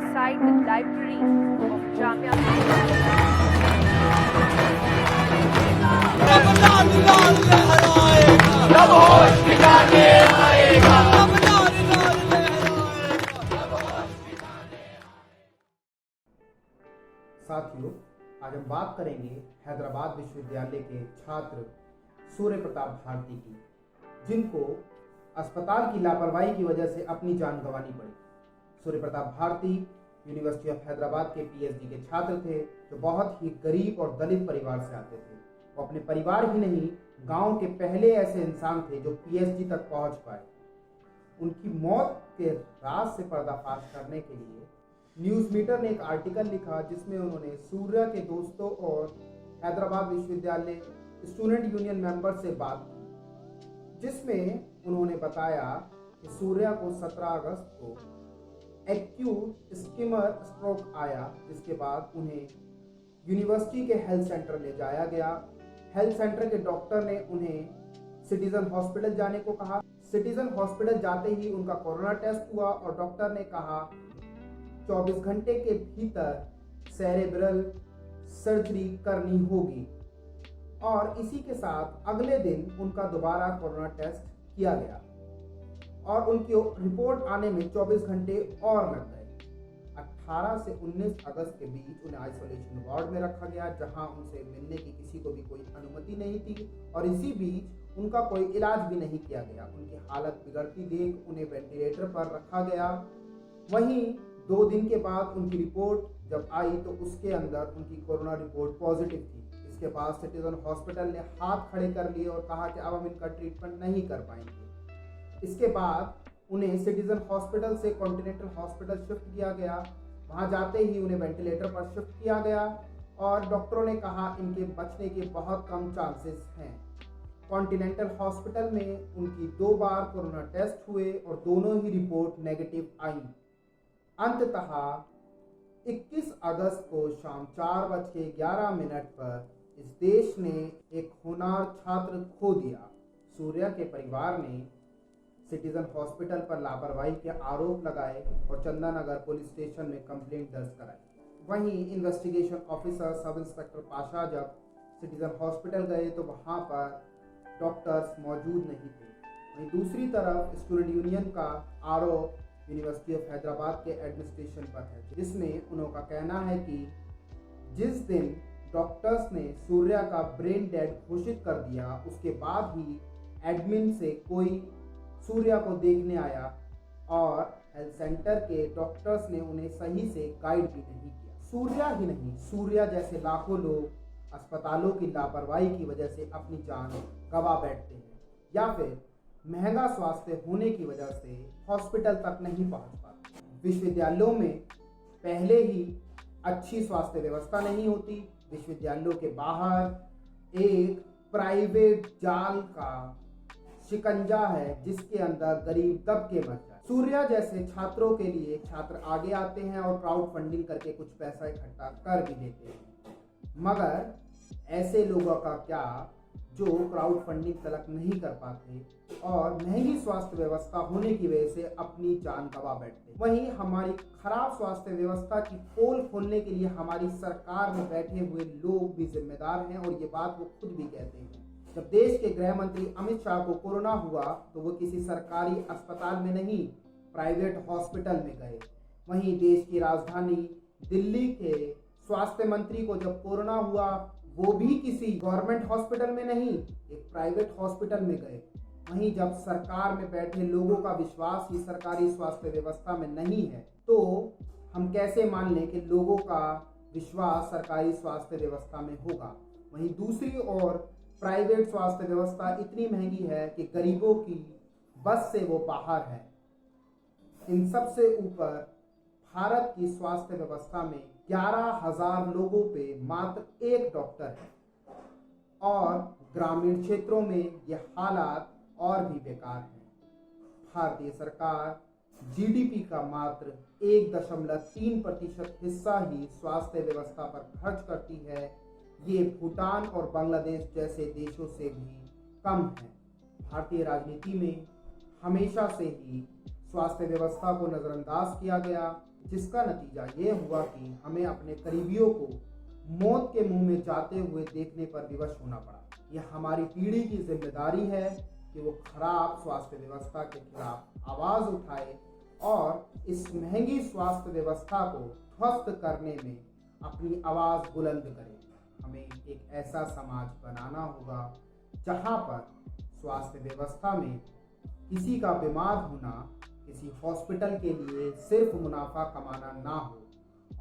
inside the library of Jamia Millia. साथियों, आज हम बात करेंगे हैदराबाद विश्वविद्यालय के छात्र सूर्य प्रताप भारती की, जिनको अस्पताल की लापरवाही की वजह से अपनी जान गंवानी पड़ी। सूर्य प्रताप भारती यूनिवर्सिटी ऑफ हैदराबाद के पीएचडी के छात्र थे, जो बहुत ही गरीब और दलित परिवार से आते थे। वो अपने परिवार ही नहीं, गांव के पहले ऐसे इंसान थे जो पीएचडी तक पहुंच पाए। उनकी मौत के राज से पर्दाफाश करने के लिए न्यूज़ मीटर ने एक आर्टिकल लिखा, जिसमें उन्होंने सूर्या के दोस्तों और हैदराबाद विश्वविद्यालय स्टूडेंट यूनियन मेंबर से बात की, जिसमें उन्होंने बताया कि सूर्या को 17 अगस्त को एक्यूट स्किमर स्ट्रोक आया, जिसके बाद उन्हें यूनिवर्सिटी के हेल्थ सेंटर ले जाया गया। हेल्थ सेंटर के डॉक्टर ने उन्हें सिटीजन हॉस्पिटल जाने को कहा। सिटीजन हॉस्पिटल जाते ही उनका कोरोना टेस्ट हुआ और डॉक्टर ने कहा 24 घंटे के भीतर सेरेब्रल सर्जरी करनी होगी, और इसी के साथ अगले दिन उनका दोबारा कोरोना टेस्ट किया गया और उनकी रिपोर्ट आने में 24 घंटे और लग गए। 18 से 19 अगस्त के बीच उन्हें आइसोलेशन वार्ड में रखा गया, जहां उनसे मिलने की किसी को भी कोई अनुमति नहीं थी, और इसी बीच उनका कोई इलाज भी नहीं किया गया। उनकी हालत बिगड़ती देख उन्हें वेंटिलेटर पर रखा गया। वहीं 2 दिन के बाद उनकी रिपोर्ट जब आई तो उसके अंदर उनकी कोरोना रिपोर्ट पॉजिटिव थी। इसके बाद सिटीजन हॉस्पिटल ने हाथ खड़े कर लिए और कहा कि अब हम इनका ट्रीटमेंट नहीं कर पाएंगे। इसके बाद उन्हें सिटीजन हॉस्पिटल से कॉन्टिनेंटल हॉस्पिटल शिफ्ट किया गया। वहां जाते ही उन्हें वेंटिलेटर पर शिफ्ट किया गया और डॉक्टरों ने कहा इनके बचने के बहुत कम चांसेस हैं। कॉन्टिनेंटल हॉस्पिटल में उनकी 2 बार कोरोना टेस्ट हुए और दोनों ही रिपोर्ट नेगेटिव आई। अंततः 21 अगस्त को शाम 4:11 पर इस देश ने एक होनहार छात्र खो दिया। सूर्या के परिवार ने सिटीजन हॉस्पिटल पर लापरवाही के आरोप लगाए और चंदानगर पुलिस स्टेशन में कंप्लेंट दर्ज कराई। वहीं investigation officer sub inspector Pasha जब सिटीजन हॉस्पिटल गए तो वहां पर डॉक्टर्स मौजूद नहीं थे। वहीं दूसरी तरफ स्टूडेंट यूनियन का आरोप यूनिवर्सिटी ऑफ हैदराबाद के एडमिनिस्ट्रेशन पर है, जिसमें उनका कहना है कि जिस दिन डॉक्टर्स ने सूर्या का ब्रेन डेड घोषित कर दिया, उसके बाद ही एडमिन से कोई सूर्या को देखने आया और हेल्थ सेंटर के डॉक्टर्स ने उन्हें सही से गाइड भी नहीं किया। सूर्या ही नहीं, सूर्या जैसे लाखों लोग अस्पतालों की लापरवाही की वजह से अपनी जान गंवा बैठते हैं, या फिर महंगा स्वास्थ्य होने की वजह से हॉस्पिटल तक नहीं पहुंच पाते। विश्वविद्यालयों में पहले ही अच्छी स्वास्थ्य व्यवस्था नहीं होती। विश्वविद्यालयों के बाहर एक प्राइवेट जाल का शिकंजा है, जिसके अंदर गरीब दब के मर जाए। सूर्या जैसे छात्रों के लिए छात्र आगे आते हैं और क्राउड फंडिंग करके कुछ पैसा इकट्ठा कर भी देते हैं, मगर ऐसे लोगों का क्या जो क्राउड फंडिंग तलक नहीं कर पाते और महंगी स्वास्थ्य व्यवस्था होने की वजह से अपनी जान गंवा बैठते। वहीं हमारी खराब स्वास्थ्य व्यवस्था की पोल खोलने के लिए हमारी सरकार में बैठे हुए लोग भी जिम्मेदार हैं, और ये बात वो खुद भी कहते हैं। जब देश के गृह मंत्री अमित शाह को कोरोना हुआ तो वो किसी सरकारी अस्पताल में नहीं, प्राइवेट हॉस्पिटल में गए। वहीं देश की राजधानी दिल्ली के स्वास्थ्य मंत्री को जब कोरोना हुआ, वो भी किसी गवर्नमेंट हॉस्पिटल में नहीं, एक प्राइवेट हॉस्पिटल में गए। वहीं जब सरकार में बैठे लोगों का विश्वास ही सरकारी स्वास्थ्य व्यवस्था में नहीं है, तो हम कैसे मान लें कि लोगों का विश्वास सरकारी स्वास्थ्य व्यवस्था में होगा। वहीं दूसरी ओर प्राइवेट स्वास्थ्य व्यवस्था इतनी महंगी है कि गरीबों की बस से वो बाहर है। इन सब से ऊपर भारत की स्वास्थ्य व्यवस्था में 11,000 लोगों पे मात्र एक डॉक्टर है, और ग्रामीण क्षेत्रों में ये हालात और भी बेकार हैं। भारतीय सरकार जीडीपी का मात्र 1.3% हिस्सा ही स्वास्थ्य व्यवस्था पर खर्च करती है। ये भूटान और बांग्लादेश जैसे देशों से भी कम है। भारतीय राजनीति में हमेशा से ही स्वास्थ्य व्यवस्था को नज़रअंदाज किया गया जिसका नतीजा ये हुआ कि हमें अपने करीबियों को मौत के मुंह में जाते हुए देखने पर विवश होना पड़ा। यह हमारी पीढ़ी की जिम्मेदारी है कि वो खराब स्वास्थ्य व्यवस्था के खिलाफ आवाज उठाए और इस महंगी स्वास्थ्य व्यवस्था को ध्वस्त करने में अपनी आवाज बुलंद करें। हमें एक ऐसा समाज बनाना होगा जहां पर स्वास्थ्य व्यवस्था में किसी का बीमार होना किसी हॉस्पिटल के लिए सिर्फ मुनाफा कमाना ना हो,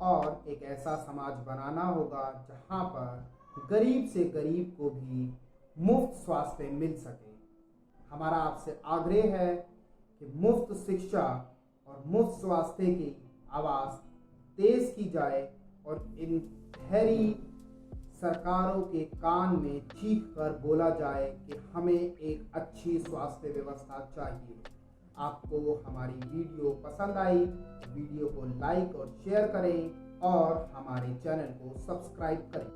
और एक ऐसा समाज बनाना होगा जहां पर गरीब से गरीब को भी मुफ्त स्वास्थ्य मिल सके। हमारा आपसे आग्रह है कि मुफ्त शिक्षा और मुफ्त स्वास्थ्य की आवाज़ तेज की जाए और इन ठहरी सरकारों के कान में चीख कर बोला जाए कि हमें एक अच्छी स्वास्थ्य व्यवस्था चाहिए। आपको हमारी वीडियो पसंद आई, वीडियो को लाइक और शेयर करें और हमारे चैनल को सब्सक्राइब करें।